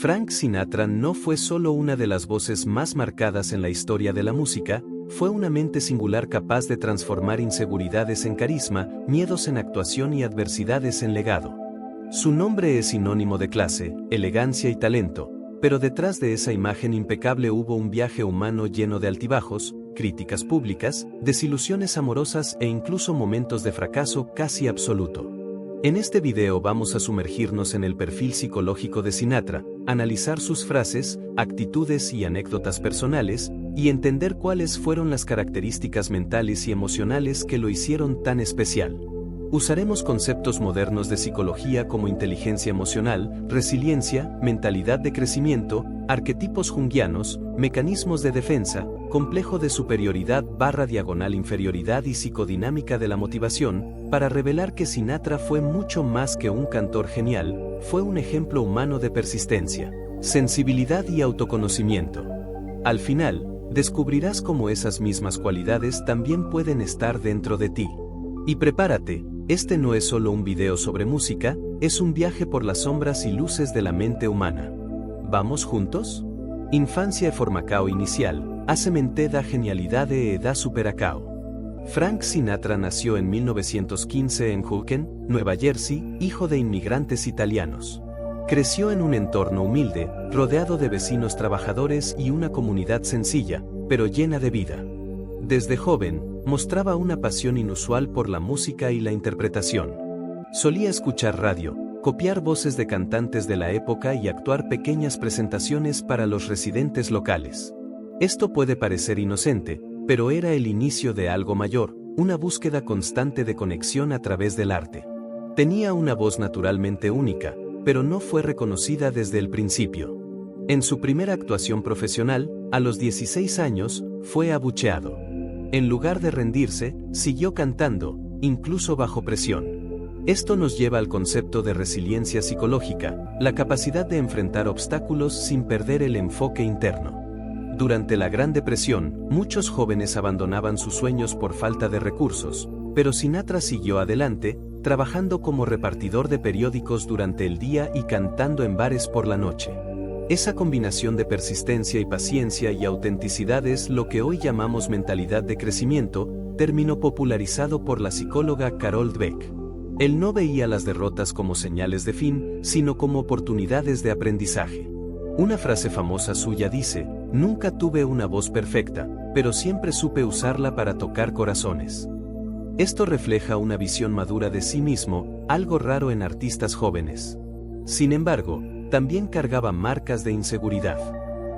Frank Sinatra no fue solo una de las voces más marcadas en la historia de la música, fue una mente singular capaz de transformar inseguridades en carisma, miedos en actuación y adversidades en legado. Su nombre es sinónimo de clase, elegancia y talento, pero detrás de esa imagen impecable hubo un viaje humano lleno de altibajos, críticas públicas, desilusiones amorosas e incluso momentos de fracaso casi absoluto. En este video vamos a sumergirnos en el perfil psicológico de Sinatra, analizar sus frases, actitudes y anécdotas personales, y entender cuáles fueron las características mentales y emocionales que lo hicieron tan especial. Usaremos conceptos modernos de psicología como inteligencia emocional, resiliencia, mentalidad de crecimiento, arquetipos junguianos, mecanismos de defensa, complejo de superioridad/inferioridad y psicodinámica de la motivación, para revelar que Sinatra fue mucho más que un cantor genial, fue un ejemplo humano de persistencia, sensibilidad y autoconocimiento. Al final, descubrirás cómo esas mismas cualidades también pueden estar dentro de ti. Y prepárate, este no es solo un video sobre música, es un viaje por las sombras y luces de la mente humana. ¿Vamos juntos? Infancia e formacao inicial, a semente da genialidade e da superacao. Frank Sinatra nació en 1915 en Hoboken, Nueva Jersey, hijo de inmigrantes italianos. Creció en un entorno humilde, rodeado de vecinos trabajadores y una comunidad sencilla, pero llena de vida. Desde joven, mostraba una pasión inusual por la música y la interpretación. Solía escuchar radio, copiar voces de cantantes de la época y actuar pequeñas presentaciones para los residentes locales. Esto puede parecer inocente, pero era el inicio de algo mayor, una búsqueda constante de conexión a través del arte. Tenía una voz naturalmente única, pero no fue reconocida desde el principio. En su primera actuación profesional, a los 16 años, fue abucheado. En lugar de rendirse, siguió cantando, incluso bajo presión. Esto nos lleva al concepto de resiliencia psicológica, la capacidad de enfrentar obstáculos sin perder el enfoque interno. Durante la Gran Depresión, muchos jóvenes abandonaban sus sueños por falta de recursos, pero Sinatra siguió adelante, trabajando como repartidor de periódicos durante el día y cantando en bares por la noche. Esa combinación de persistencia y paciencia y autenticidad es lo que hoy llamamos mentalidad de crecimiento, término popularizado por la psicóloga Carol Dweck. Él no veía las derrotas como señales de fin, sino como oportunidades de aprendizaje. Una frase famosa suya dice: "Nunca tuve una voz perfecta, pero siempre supe usarla para tocar corazones". Esto refleja una visión madura de sí mismo, algo raro en artistas jóvenes. Sin embargo, también cargaba marcas de inseguridad.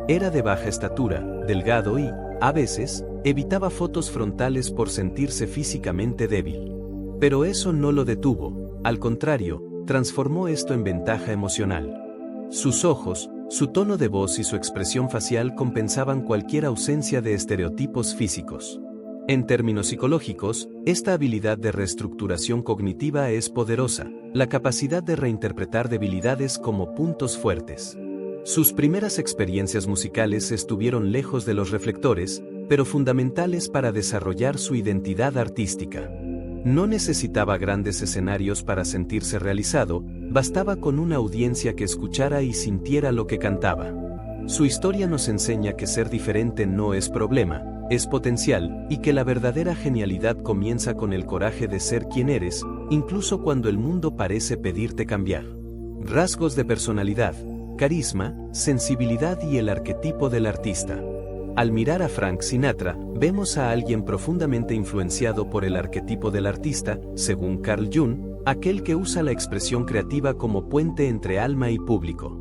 Era de baja estatura, delgado y, a veces, evitaba fotos frontales por sentirse físicamente débil. Pero eso no lo detuvo, al contrario, transformó esto en ventaja emocional. Sus ojos, su tono de voz y su expresión facial compensaban cualquier ausencia de estereotipos físicos. En términos psicológicos, esta habilidad de reestructuración cognitiva es poderosa, la capacidad de reinterpretar debilidades como puntos fuertes. Sus primeras experiencias musicales estuvieron lejos de los reflectores, pero fundamentales para desarrollar su identidad artística. No necesitaba grandes escenarios para sentirse realizado, bastaba con una audiencia que escuchara y sintiera lo que cantaba. Su historia nos enseña que ser diferente no es problema, es potencial, y que la verdadera genialidad comienza con el coraje de ser quien eres, incluso cuando el mundo parece pedirte cambiar. Rasgos de personalidad, carisma, sensibilidad y el arquetipo del artista. Al mirar a Frank Sinatra, vemos a alguien profundamente influenciado por el arquetipo del artista, según Carl Jung, aquel que usa la expresión creativa como puente entre alma y público.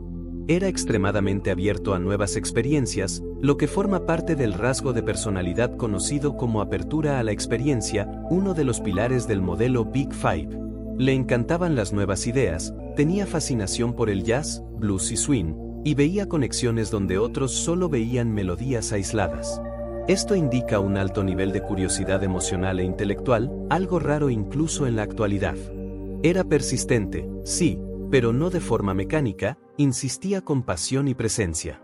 Era extremadamente abierto a nuevas experiencias, lo que forma parte del rasgo de personalidad conocido como apertura a la experiencia, uno de los pilares del modelo Big Five. Le encantaban las nuevas ideas, tenía fascinación por el jazz, blues y swing, y veía conexiones donde otros solo veían melodías aisladas. Esto indica un alto nivel de curiosidad emocional e intelectual, algo raro incluso en la actualidad. Era persistente, sí, pero no de forma mecánica, insistía con pasión y presencia.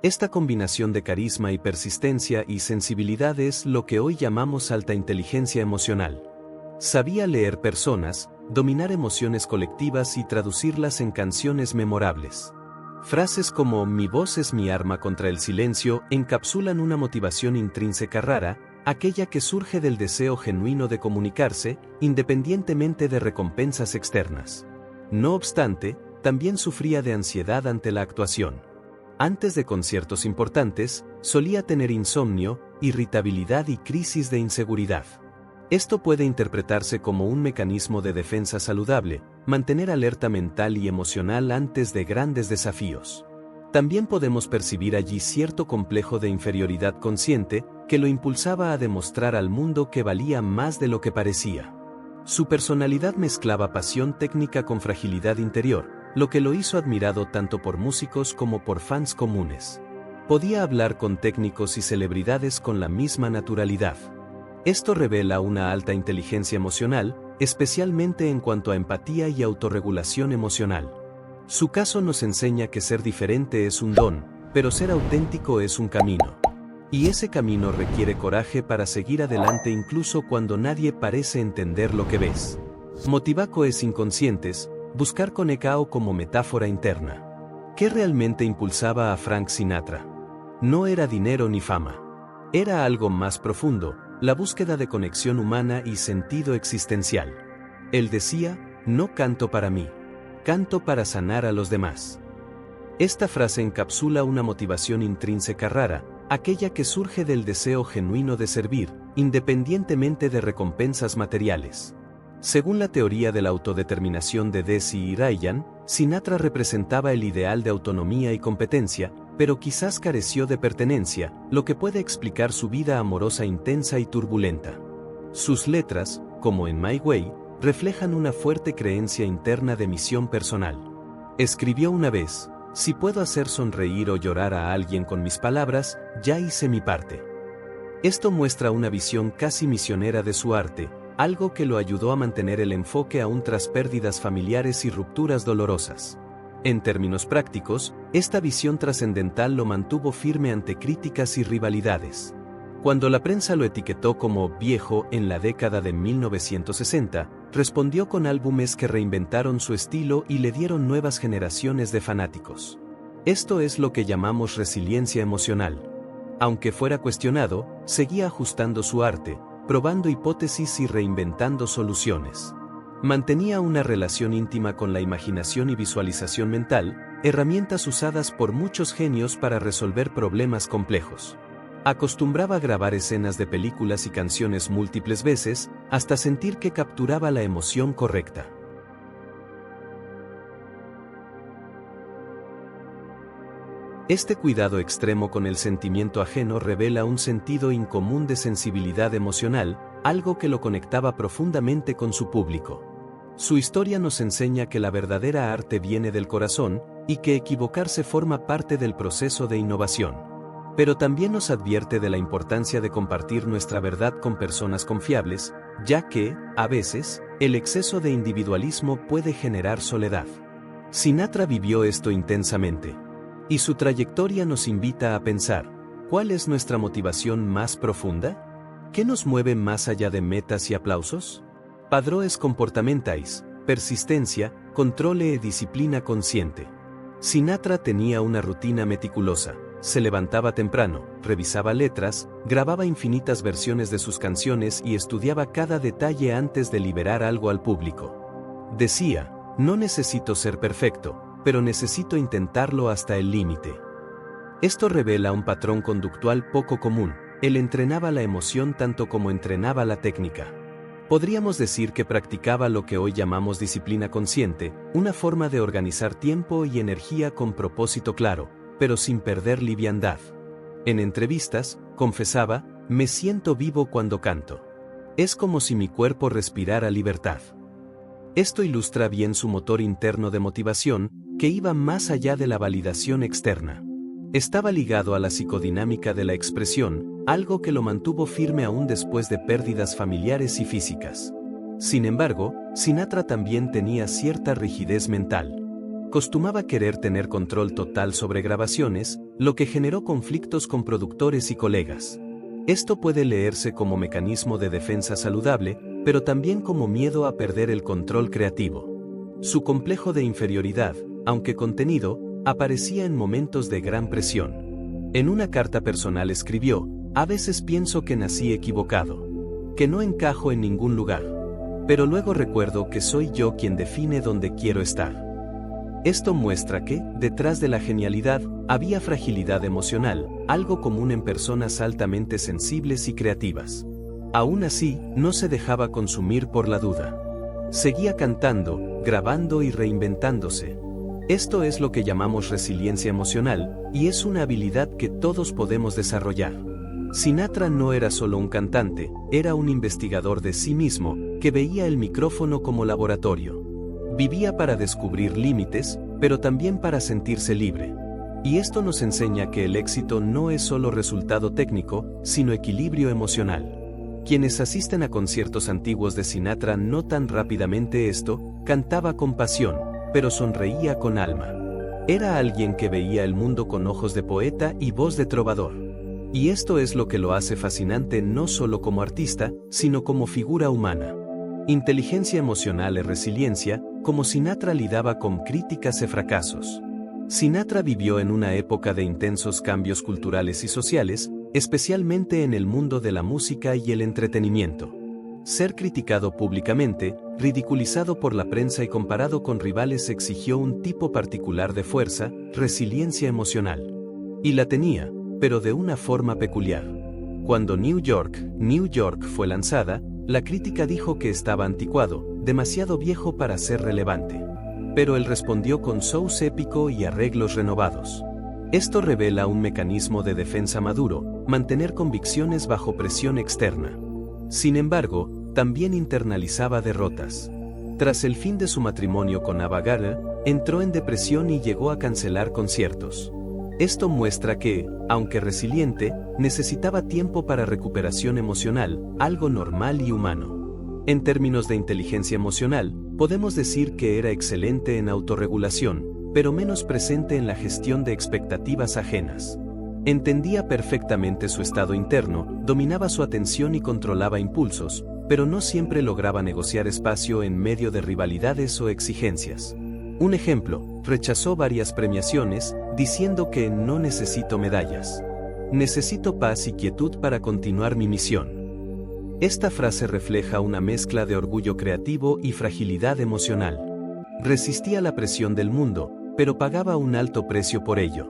Esta combinación de carisma y persistencia y sensibilidad es lo que hoy llamamos alta inteligencia emocional. Sabía leer personas, dominar emociones colectivas y traducirlas en canciones memorables. Frases como "mi voz es mi arma contra el silencio" encapsulan una motivación intrínseca rara, aquella que surge del deseo genuino de comunicarse, independientemente de recompensas externas. No obstante, también sufría de ansiedad ante la actuación. Antes de conciertos importantes, solía tener insomnio, irritabilidad y crisis de inseguridad. Esto puede interpretarse como un mecanismo de defensa saludable, mantener alerta mental y emocional antes de grandes desafíos. También podemos percibir allí cierto complejo de inferioridad consciente, que lo impulsaba a demostrar al mundo que valía más de lo que parecía. Su personalidad mezclaba pasión técnica con fragilidad interior, lo que lo hizo admirado tanto por músicos como por fans comunes. Podía hablar con técnicos y celebridades con la misma naturalidad. Esto revela una alta inteligencia emocional, especialmente en cuanto a empatía y autorregulación emocional. Su caso nos enseña que ser diferente es un don, pero ser auténtico es un camino. Y ese camino requiere coraje para seguir adelante incluso cuando nadie parece entender lo que ves. Motivacoes inconscientes, buscar conecao como metáfora interna. ¿Qué realmente impulsaba a Frank Sinatra? No era dinero ni fama. Era algo más profundo, la búsqueda de conexión humana y sentido existencial. Él decía, no canto para mí, canto para sanar a los demás. Esta frase encapsula una motivación intrínseca rara, aquella que surge del deseo genuino de servir, independientemente de recompensas materiales. Según la teoría de la autodeterminación de Deci y Ryan, Sinatra representaba el ideal de autonomía y competencia, pero quizás careció de pertenencia, lo que puede explicar su vida amorosa intensa y turbulenta. Sus letras, como en My Way, reflejan una fuerte creencia interna de misión personal. Escribió una vez, si puedo hacer sonreír o llorar a alguien con mis palabras, ya hice mi parte. Esto muestra una visión casi misionera de su arte, algo que lo ayudó a mantener el enfoque aún tras pérdidas familiares y rupturas dolorosas. En términos prácticos, esta visión trascendental lo mantuvo firme ante críticas y rivalidades. Cuando la prensa lo etiquetó como viejo en la década de 1960, respondió con álbumes que reinventaron su estilo y le dieron nuevas generaciones de fanáticos. Esto es lo que llamamos resiliencia emocional. Aunque fuera cuestionado, seguía ajustando su arte, probando hipótesis y reinventando soluciones. Mantenía una relación íntima con la imaginación y visualización mental, herramientas usadas por muchos genios para resolver problemas complejos. Acostumbraba a grabar escenas de películas y canciones múltiples veces, hasta sentir que capturaba la emoción correcta. Este cuidado extremo con el sentimiento ajeno revela un sentido incomún de sensibilidad emocional, algo que lo conectaba profundamente con su público. Su historia nos enseña que la verdadera arte viene del corazón, y que equivocarse forma parte del proceso de innovación. Pero también nos advierte de la importancia de compartir nuestra verdad con personas confiables, ya que, a veces, el exceso de individualismo puede generar soledad. Sinatra vivió esto intensamente. Y su trayectoria nos invita a pensar, ¿cuál es nuestra motivación más profunda? ¿Qué nos mueve más allá de metas y aplausos? Padroes comportamentais, persistencia, controle e disciplina consciente. Sinatra tenía una rutina meticulosa. Se levantaba temprano, revisaba letras, grababa infinitas versiones de sus canciones y estudiaba cada detalle antes de liberar algo al público. Decía, no necesito ser perfecto, pero necesito intentarlo hasta el límite. Esto revela un patrón conductual poco común. Él entrenaba la emoción tanto como entrenaba la técnica. Podríamos decir que practicaba lo que hoy llamamos disciplina consciente, una forma de organizar tiempo y energía con propósito claro, pero sin perder liviandad. En entrevistas, confesaba, me siento vivo cuando canto. Es como si mi cuerpo respirara libertad. Esto ilustra bien su motor interno de motivación, que iba más allá de la validación externa. Estaba ligado a la psicodinámica de la expresión, algo que lo mantuvo firme aún después de pérdidas familiares y físicas. Sin embargo, Sinatra también tenía cierta rigidez mental. Costumaba querer tener control total sobre grabaciones, lo que generó conflictos con productores y colegas. Esto puede leerse como mecanismo de defensa saludable, pero también como miedo a perder el control creativo. Su complejo de inferioridad, aunque contenido, aparecía en momentos de gran presión. En una carta personal escribió: "A veces pienso que nací equivocado, que no encajo en ningún lugar, pero luego recuerdo que soy yo quien define dónde quiero estar". Esto muestra que, detrás de la genialidad, había fragilidad emocional, algo común en personas altamente sensibles y creativas. Aún así, no se dejaba consumir por la duda. Seguía cantando, grabando y reinventándose. Esto es lo que llamamos resiliencia emocional, y es una habilidad que todos podemos desarrollar. Sinatra no era solo un cantante, era un investigador de sí mismo, que veía el micrófono como laboratorio. Vivía para descubrir límites, pero también para sentirse libre. Y esto nos enseña que el éxito no es solo resultado técnico, sino equilibrio emocional. Quienes asisten a conciertos antiguos de Sinatra notan rápidamente esto: cantaba con pasión, pero sonreía con alma. Era alguien que veía el mundo con ojos de poeta y voz de trovador. Y esto es lo que lo hace fascinante no solo como artista, sino como figura humana. Inteligencia emocional y resiliencia, como Sinatra lidiaba con críticas y fracasos. Sinatra vivió en una época de intensos cambios culturales y sociales, especialmente en el mundo de la música y el entretenimiento. Ser criticado públicamente, ridiculizado por la prensa y comparado con rivales exigió un tipo particular de fuerza, resiliencia emocional. Y la tenía, pero de una forma peculiar. Cuando New York fue lanzada, la crítica dijo que estaba anticuado, demasiado viejo para ser relevante. Pero él respondió con shows épico y arreglos renovados. Esto revela un mecanismo de defensa maduro: mantener convicciones bajo presión externa. Sin embargo, también internalizaba derrotas. Tras el fin de su matrimonio con Ava Gardner, entró en depresión y llegó a cancelar conciertos. Esto muestra que, aunque resiliente, necesitaba tiempo para recuperación emocional, algo normal y humano. En términos de inteligencia emocional, podemos decir que era excelente en autorregulación, pero menos presente en la gestión de expectativas ajenas. Entendía perfectamente su estado interno, dominaba su atención y controlaba impulsos, pero no siempre lograba negociar espacio en medio de rivalidades o exigencias. Un ejemplo: rechazó varias premiaciones, diciendo que no necesito medallas. Necesito paz y quietud para continuar mi misión. Esta frase refleja una mezcla de orgullo creativo y fragilidad emocional. Resistía la presión del mundo, pero pagaba un alto precio por ello.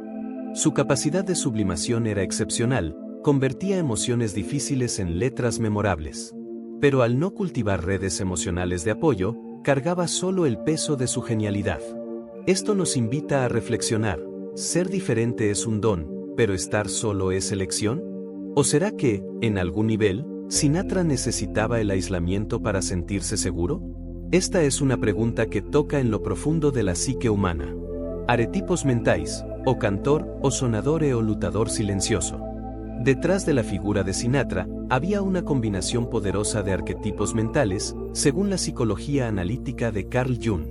Su capacidad de sublimación era excepcional, convertía emociones difíciles en letras memorables. Pero al no cultivar redes emocionales de apoyo, cargaba solo el peso de su genialidad. Esto nos invita a reflexionar: ¿ser diferente es un don, pero estar solo es elección? ¿O será que, en algún nivel, Sinatra necesitaba el aislamiento para sentirse seguro? Esta es una pregunta que toca en lo profundo de la psique humana. Arhetipos mentais, o cantor, o sonadore o lutador silencioso. Detrás de la figura de Sinatra, había una combinación poderosa de arquetipos mentales, según la psicología analítica de Carl Jung.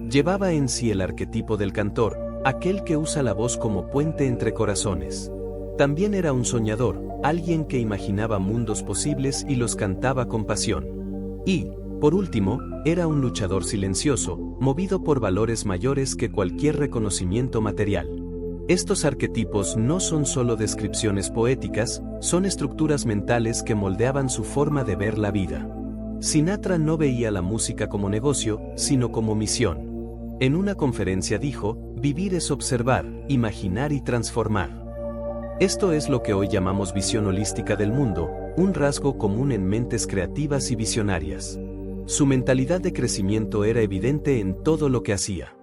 Llevaba en sí el arquetipo del cantor, aquel que usa la voz como puente entre corazones. También era un soñador, alguien que imaginaba mundos posibles y los cantaba con pasión. Y, por último, era un luchador silencioso, movido por valores mayores que cualquier reconocimiento material. Estos arquetipos no son solo descripciones poéticas, son estructuras mentales que moldeaban su forma de ver la vida. Sinatra no veía la música como negocio, sino como misión. En una conferencia dijo: "Vivir es observar, imaginar y transformar". Esto es lo que hoy llamamos visión holística del mundo, un rasgo común en mentes creativas y visionarias. Su mentalidad de crecimiento era evidente en todo lo que hacía.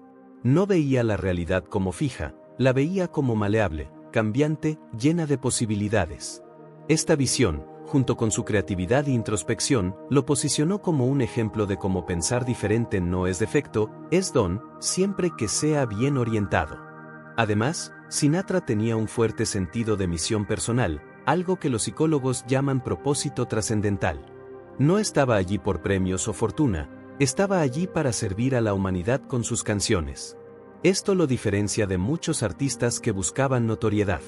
No veía la realidad como fija, la veía como maleable, cambiante, llena de posibilidades. Esta visión, junto con su creatividad e introspección, lo posicionó como un ejemplo de cómo pensar diferente no es defecto, es don, siempre que sea bien orientado. Además, Sinatra tenía un fuerte sentido de misión personal, algo que los psicólogos llaman propósito trascendental. No estaba allí por premios o fortuna, estaba allí para servir a la humanidad con sus canciones. Esto lo diferencia de muchos artistas que buscaban notoriedad.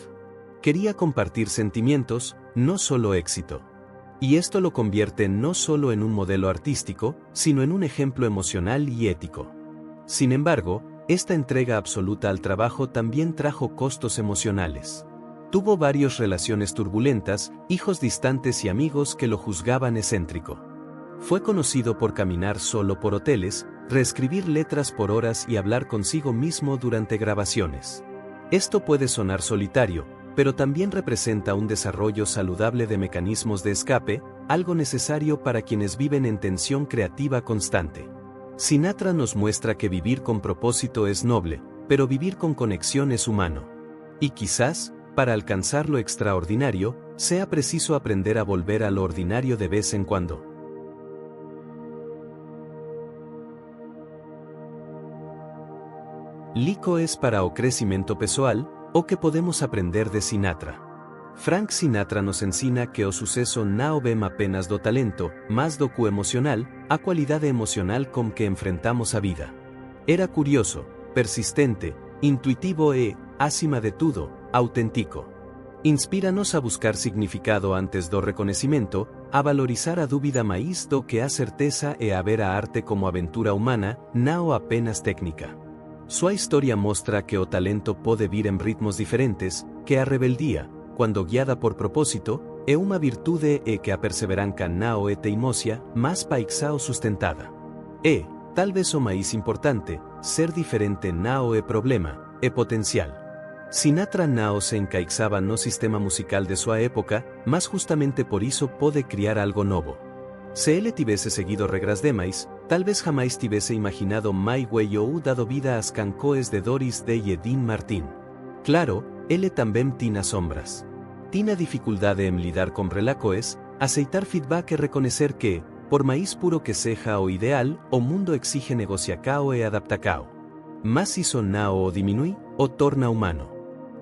Quería compartir sentimientos, no solo éxito. Y esto lo convierte no solo en un modelo artístico, sino en un ejemplo emocional y ético. Sin embargo, Esta entrega absoluta al trabajo también trajo costos emocionales. Tuvo varias relaciones turbulentas, hijos distantes y amigos que lo juzgaban excéntrico. Fue conocido por caminar solo por hoteles, reescribir letras por horas y hablar consigo mismo durante grabaciones. Esto puede sonar solitario, pero también representa un desarrollo saludable de mecanismos de escape, algo necesario para quienes viven en tensión creativa constante. Sinatra nos muestra que vivir con propósito es noble, pero vivir con conexión es humano. Y quizás, para alcanzar lo extraordinario, sea preciso aprender a volver a lo ordinario de vez en cuando. Lico es para o crecimiento pessoal, o que podemos aprender de Sinatra. Frank Sinatra nos ensina que o suceso não vem apenas do talento, mas do cu emocional, a qualidade emocional com que enfrentamos a vida. Era curioso, persistente, intuitivo e, acima de tudo, auténtico. Inspíranos a buscar significado antes do reconhecimento, a valorizar a dúvida máis do que a certeza e a ver a arte como aventura humana, não apenas técnica. Sua historia mostra que o talento pode vir en ritmos diferentes, que a rebeldía, cuando guiada por propósito, é uma virtude e que a perseverança não é teimosia, mas paixão sustentada. E, talvez o máis importante, ser diferente não é problema, é potencial. Sinatra não se encaixaba no sistema musical de sua época, mas justamente por isso pode criar algo novo. Se ele tivesse seguido regras demais, talvez jamais tivesse imaginado My Way ou dado vida às canções de Doris Day e Dean Martin. Claro, ele também tinha sombras. Tinha dificuldade em lidar com relacoes, aceitar feedback e reconhecer que, por mais puro que seja o ideal, o mundo exige negociacao e adaptacao. Mas isso não o diminui, o torna humano.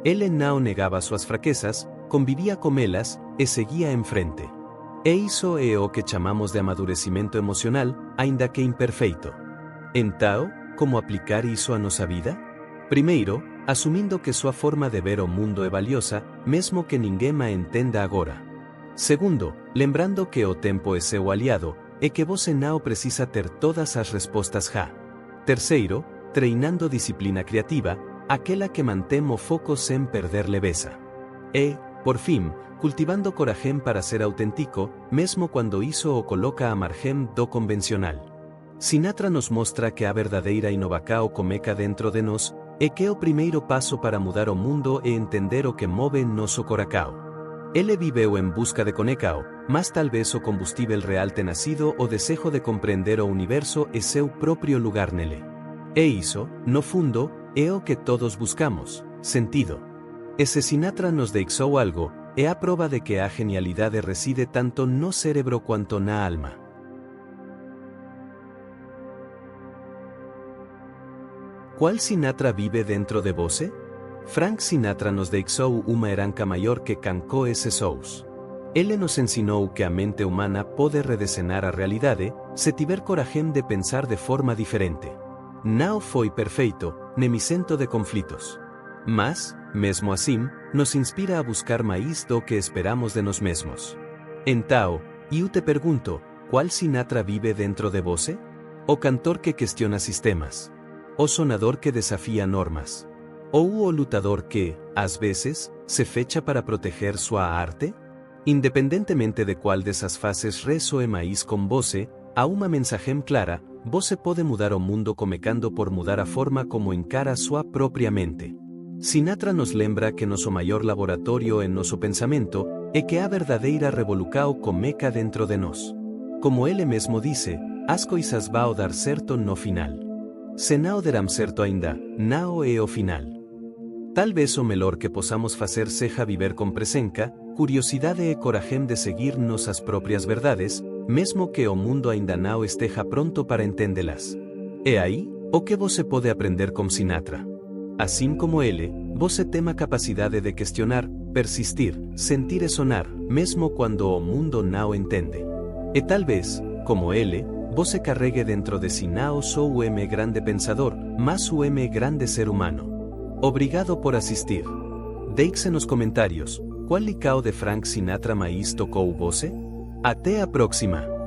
Ele não negava suas fraquezas, convivia com elas, e seguia em frente. E iso é o que chamamos de amadurecimento emocional, ainda que imperfeito. Então, como aplicar iso a nosa vida? Primeiro, asumindo que sua forma de ver o mundo é valiosa, mesmo que ninguém a entenda agora. Segundo, lembrando que o tempo é seu aliado, e que você não precisa ter todas as respostas já. Terceiro, treinando disciplina criativa, aquela que mantém o foco sem perder leveza. E, por fim, cultivando coragem para ser auténtico, mesmo quando isso o coloca a margem do convencional. Sinatra nos mostra que a verdadeira inovação começa dentro de nós, e que o primeiro passo para mudar o mundo é entender o que move nosso coração. Ele viveu em busca de conexão, mas talvez o combustível real tenha sido o desejo de compreender o universo e seu próprio lugar nele. E isso, no fundo, é o que todos buscamos, sentido. E se Sinatra nos deixou algo, é a prova de que a genialidade reside tanto no cérebro quanto na alma. Qual Sinatra vive dentro de você? Frank Sinatra nos deixou uma herança maior que canções e shows. Ele nos ensinou que a mente humana pode redesenhar a realidade se tiver coragem de pensar de forma diferente. Não foi perfeito, nem isento de conflitos. Mas, mesmo assim, nos inspira a buscar mais do que esperamos de nós mesmos. Então, eu te pergunto, qual Sinatra vive dentro de você? O cantor que questiona sistemas? O sonador que desafía normas? Ou o lutador que, às vezes, se fecha para proteger sua arte? Independentemente de qual dessas faces resoe mais com você, há uma mensagem clara: você pode mudar o mundo começando por mudar a forma como encara sua própria mente. Sinatra nos lembra que nosso maior laboratório é nosso pensamento, e que a verdadeira revolução começa dentro de nós. Como ele mesmo disse, as coisas vão dar certo no final. Se não deram certo ainda, não é o final. Talvez o melhor que possamos fazer seja viver com presença, curiosidade e coragem de seguir nossas próprias verdades, mesmo que o mundo ainda não esteja pronto para entendê-las. É aí o que você pode aprender com Sinatra. Assim como ele, você tem a capacidade de questionar, persistir, sentir e sonar, mesmo quando o mundo não entende. E talvez, como ele, você carregue dentro de si não só o grande pensador, mas o grande ser humano. Obrigado por assistir. Deixe nos comentários, qual licao de Frank Sinatra mais tocou você? Até a próxima!